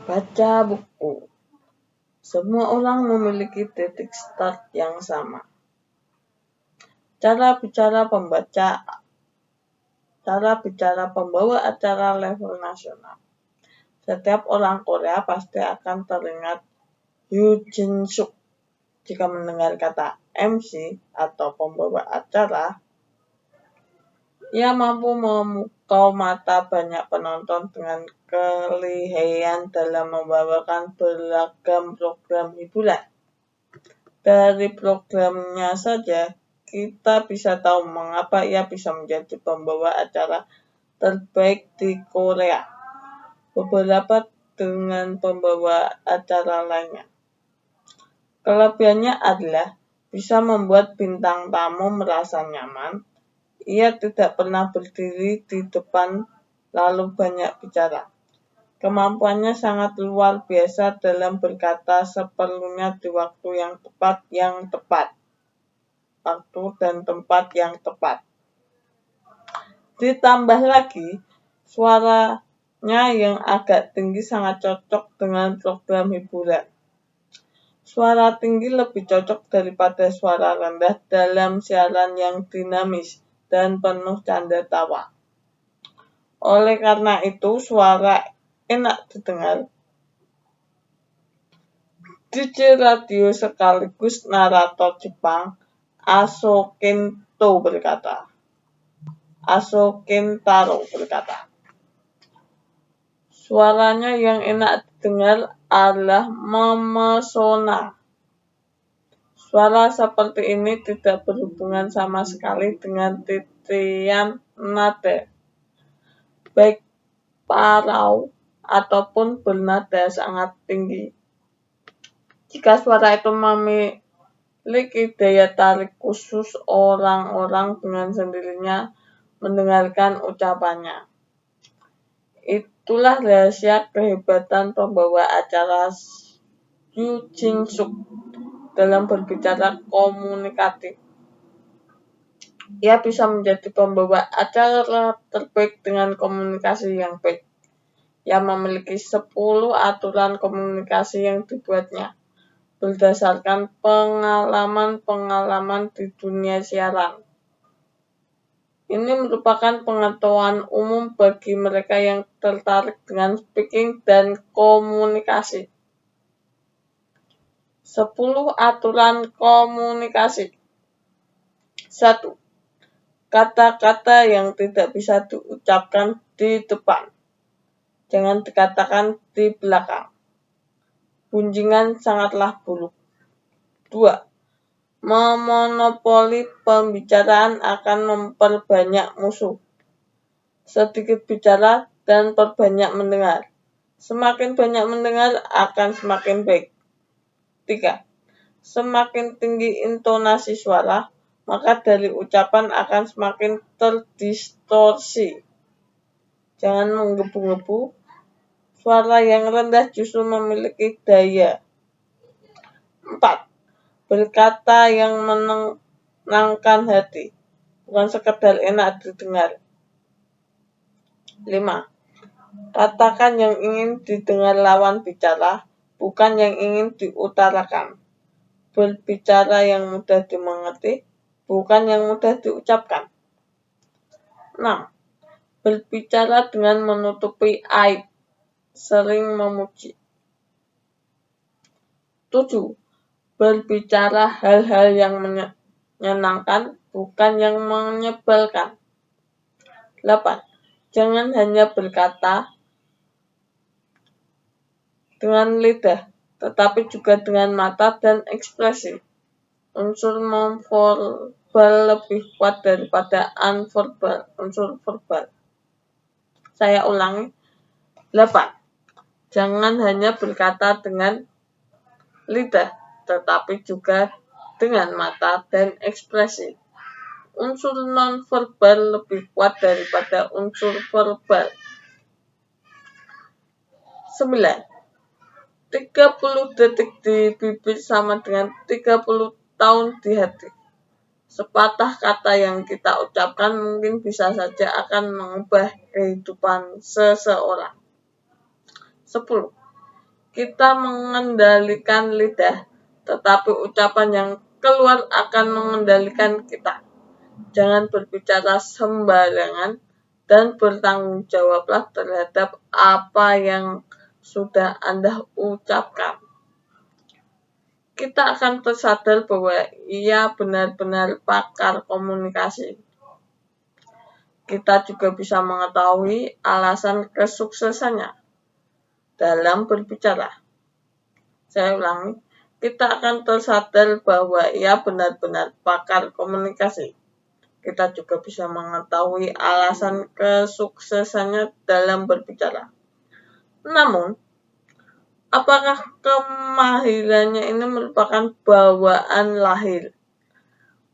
Baca buku. Semua orang memiliki titik start yang sama. Cara bicara pembawa acara level nasional. Setiap orang Korea pasti akan teringat Yoo Jin-suk. Jika mendengar kata MC atau pembawa acara, ia mampu memukau mata banyak penonton dengan kelihayan dalam membawakan beragam program hiburan. Dari programnya saja, kita bisa tahu mengapa ia bisa menjadi pembawa acara terbaik di Korea. Beberapa dengan pembawa acara lainnya. Kelebihannya adalah bisa membuat bintang tamu merasa nyaman. Ia tidak pernah berdiri di depan lalu banyak bicara. Kemampuannya sangat luar biasa dalam berkata seperlunya di waktu dan tempat yang tepat. Ditambah lagi, suaranya yang agak tinggi sangat cocok dengan program hiburan. Suara tinggi lebih cocok daripada suara rendah dalam siaran yang dinamis dan penuh canda tawa. Oleh karena itu, suara enak didengar. DJ radio sekaligus narator Jepang, Aso Kentaro berkata, suaranya yang enak didengar adalah memesona. Suara seperti ini tidak berhubungan sama sekali dengan titian nada, baik parau ataupun bernada sangat tinggi. Jika suara itu memiliki daya tarik khusus, orang-orang dengan sendirinya mendengarkan ucapannya. Itulah rahasia kehebatan pembawa acara Yoo Jin-suk dalam berbicara komunikatif. Ia bisa menjadi pembawa acara terbaik dengan komunikasi yang baik. Ia memiliki 10 aturan komunikasi yang dibuatnya berdasarkan pengalaman di dunia siaran. Ini merupakan pengetahuan umum bagi mereka yang tertarik dengan speaking dan komunikasi. 10 aturan komunikasi. 1. Kata-kata yang tidak bisa diucapkan di depan. Jangan dikatakan di belakang. Gunjingan sangatlah buruk. 2. Memonopoli pembicaraan akan memperbanyak musuh. Sedikit bicara dan perbanyak mendengar. Semakin banyak mendengar akan semakin baik. 3. Semakin tinggi intonasi suara, maka dari ucapan akan semakin terdistorsi. Jangan menggebu-gebu. Suara yang rendah justru memiliki daya. 4. Berkata yang menenangkan hati, bukan sekedar enak didengar. 5. Katakan yang ingin didengar lawan bicara, bukan yang ingin diutarakan. Berbicara yang mudah dimengerti, bukan yang mudah diucapkan. 6. Berbicara dengan menutupi aib, sering memuji. 7. Berbicara hal-hal yang menyenangkan, bukan yang menyebalkan. 8. Jangan hanya berkata dengan lidah, tetapi juga dengan mata dan ekspresi. Unsur non-verbal lebih kuat daripada unsur verbal. Saya ulangi. 8. Jangan hanya berkata dengan lidah, tetapi juga dengan mata dan ekspresi. Unsur non-verbal lebih kuat daripada unsur verbal. 9. 30 detik di bibir sama dengan 30 tahun di hati. Sepatah kata yang kita ucapkan mungkin bisa saja akan mengubah kehidupan seseorang. 10. kita mengendalikan lidah, tetapi ucapan yang keluar akan mengendalikan kita. Jangan berbicara sembarangan dan bertanggung jawablah terhadap apa yang sudah Anda ucapkan. Kita akan tersadar bahwa ia benar-benar pakar komunikasi. Kita juga bisa mengetahui alasan kesuksesannya dalam berbicara. Saya ulangi, kita akan tersadar bahwa ia benar-benar pakar komunikasi. Kita juga bisa mengetahui alasan kesuksesannya dalam berbicara. Namun, apakah kemahirannya ini merupakan bawaan lahir?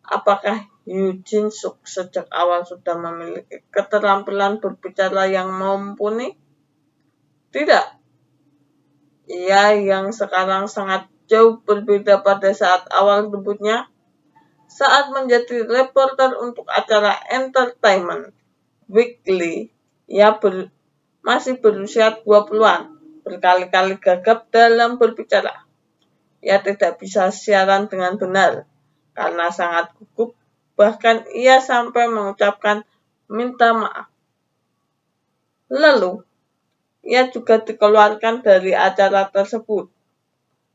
Apakah Eugene Suk sejak awal sudah memiliki keterampilan berbicara yang mumpuni? Tidak. Ia yang sekarang sangat jauh berbeda pada saat awal debutnya. Saat menjadi reporter untuk acara Entertainment Weekly, ia masih berusia 20-an, berkali-kali gagap dalam berbicara. Ia tidak bisa siaran dengan benar, karena sangat gugup, bahkan ia sampai mengucapkan minta maaf. Lalu, ia juga dikeluarkan dari acara tersebut.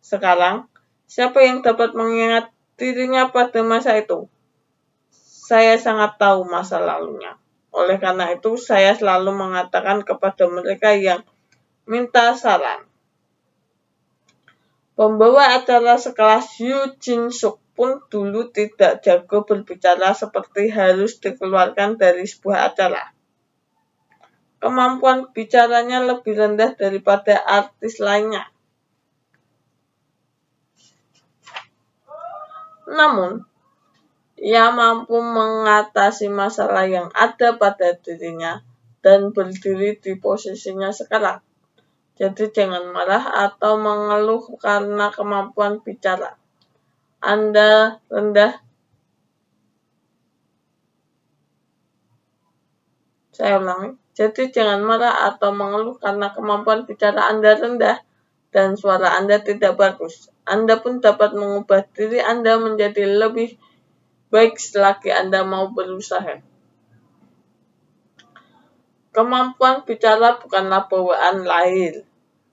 Sekarang, siapa yang dapat mengingat dirinya pada masa itu? Saya sangat tahu masa lalunya. Oleh karena itu, saya selalu mengatakan kepada mereka yang minta saran. Pembawa acara sekelas Eugene Suk pun dulu tidak jago berbicara seperti harus dikeluarkan dari sebuah acara. Kemampuan bicaranya lebih rendah daripada artis lainnya. Namun, ia mampu mengatasi masalah yang ada pada dirinya dan berdiri di posisinya sekarang. Jadi jangan marah atau mengeluh karena kemampuan bicara Anda rendah. Saya ulangi. Jadi jangan marah atau mengeluh karena kemampuan bicara Anda rendah dan suara Anda tidak bagus. Anda pun dapat mengubah diri Anda menjadi lebih baik selagi Anda mau berusaha. Kemampuan bicara bukanlah bawaan lahir.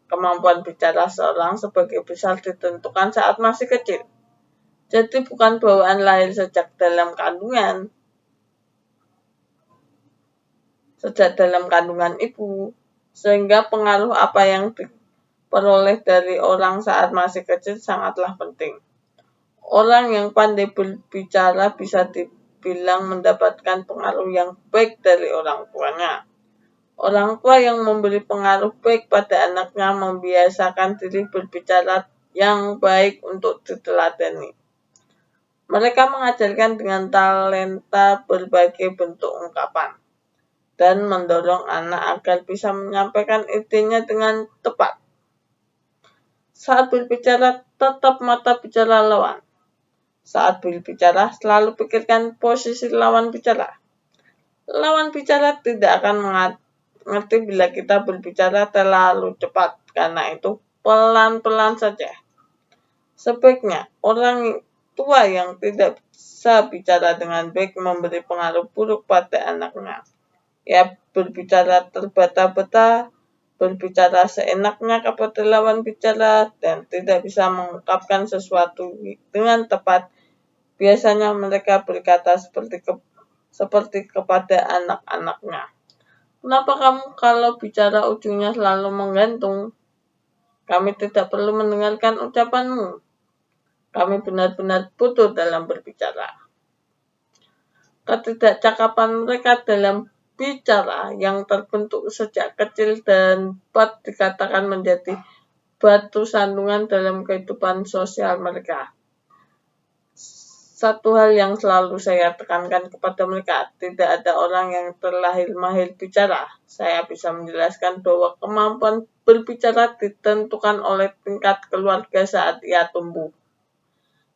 Kemampuan bicara seorang sebagai besar ditentukan saat masih kecil. Jadi bukan bawaan lahir sejak dalam kandungan ibu. Sehingga pengaruh apa yang diperoleh dari orang saat masih kecil sangatlah penting. Orang yang pandai berbicara bisa dibilang mendapatkan pengaruh yang baik dari orang tuanya. Orang tua yang memberi pengaruh baik pada anaknya membiasakan diri berbicara yang baik untuk diteladani. Mereka mengajarkan dengan talenta berbagai bentuk ungkapan dan mendorong anak agar bisa menyampaikan idenya dengan tepat. Saat berbicara, tetap mata bicara lawan. Saat berbicara, selalu pikirkan posisi lawan bicara. Lawan bicara tidak akan mengerti bila kita berbicara terlalu cepat, karena itu pelan-pelan saja. Sebaiknya, orang tua yang tidak bisa bicara dengan baik memberi pengaruh buruk pada anaknya. Ya, berbicara terbata-bata, berbicara seenaknya kepada lawan bicara, dan tidak bisa mengungkapkan sesuatu dengan tepat. Biasanya mereka berkata seperti kepada anak-anaknya. Kenapa kamu kalau bicara ujungnya selalu menggantung? Kami tidak perlu mendengarkan ucapanmu. Kami benar-benar butuh dalam berbicara. Ketidakcakapan mereka dalam bicara yang terbentuk sejak kecil dan dapat dikatakan menjadi batu sandungan dalam kehidupan sosial mereka. Satu hal yang selalu saya tekankan kepada mereka, tidak ada orang yang terlahir mahir bicara. Saya bisa menjelaskan bahwa kemampuan berbicara ditentukan oleh tingkat keluarga saat ia tumbuh.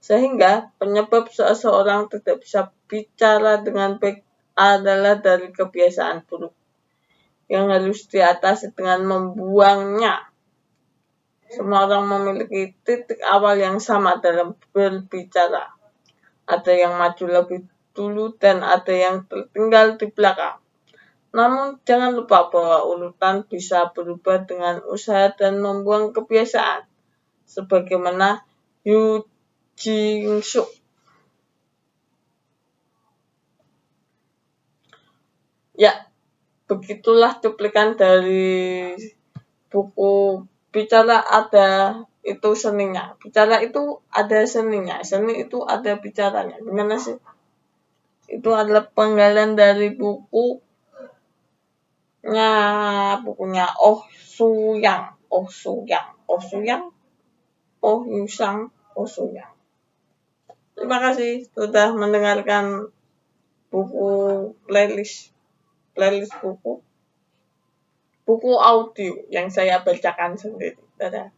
Sehingga penyebab seseorang tidak bisa bicara dengan baik adalah dari kebiasaan buruk yang harus diatasi dengan membuangnya. Semua orang memiliki titik awal yang sama dalam berbicara. Ada yang maju lebih dulu dan ada yang tertinggal di belakang. Namun jangan lupa bahwa urutan bisa berubah dengan usaha dan membuang kebiasaan. Sebagaimana Yu Jing-suk. Ya, begitulah cuplikan dari buku Bicara Ada Itu Seninya. Bicara itu ada seninya, seni itu ada bicaranya. Gimana sih? Itu adalah penggalan dari bukunya Oh Suyang, Oh Suyang, Oh Suyang, Oh Yusang, Oh Suyang. Terima kasih sudah mendengarkan buku playlist buku audio yang saya bacakan sendiri. Dadah.